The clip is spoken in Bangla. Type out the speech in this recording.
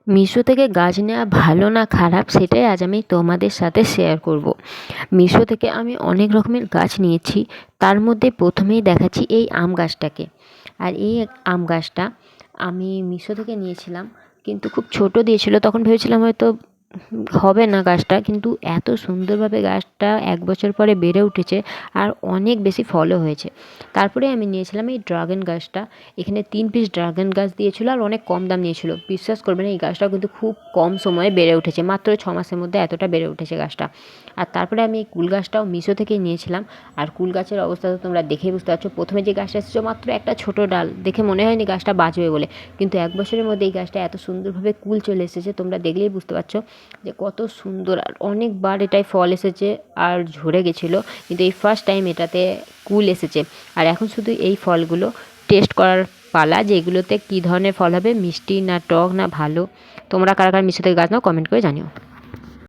মিশো থেকে গাছ নেওয়া ভালো না খারাপ সেটাই আজ আমি তোমাদের সাথে শেয়ার করব। মিশো থেকে আমি অনেক রকমের গাছ নিয়েছি, তার মধ্যে প্রথমেই দেখাচ্ছি এই আম গাছটাকে। আর এই আম গাছটা আমি মিশো থেকে নিয়েছিলাম, কিন্তু খুব ছোট দিয়েছিল, তখন ভেবেছিলাম হয়তো হবে না গাছটা, কিন্তু এত সুন্দরভাবে গাছটা 1 বছর পরে বেড়ে উঠেছে আর অনেক বেশি ফলও হয়েছে। তারপরে আমি নিয়েছিলাম এই ড্রাগন গাছটা। এখানে 3 পিস ড্রাগন গাছ দিয়েছিল আর অনেক কম দাম নিয়েছিল। বিশ্বাস করবেন এই গাছটা কিন্তু খুব কম সময়ে বেড়ে উঠেছে, মাত্র 6 মাসের মধ্যে এতটা বেড়ে উঠেছে গাছটা। আর তারপরে আমি এই কুল গাছটাও মিশো থেকেই নিয়েছিলাম। আর কুল গাছের অবস্থা তো তোমরা দেখেই বুঝতে পারছো, প্রথমে যে গাছটা এসেছিলো মাত্র একটা ছোট ডাল, দেখে মনে হয়নি গাছটা বাঁচবে বলে, কিন্তু 1 বছরের মধ্যে এই গাছটা এত সুন্দরভাবে কুল চলে এসেছে, তোমরা দেখলেই বুঝতে পারছো যে কত সুন্দর। আর অনেকবার এটায় ফল এসেছে আর ঝরে গেছিলো, কিন্তু এই ফার্স্ট টাইম এটাতে কুল এসেছে। আর এখন শুধু এই ফলগুলো টেস্ট করার পালা, যে এগুলোতে কী ধরনের ফল হবে, মিষ্টি না টক না ভালো। তোমরা কারা কারা মিশো থেকে গাছ নাও কমেন্ট করে জানিও।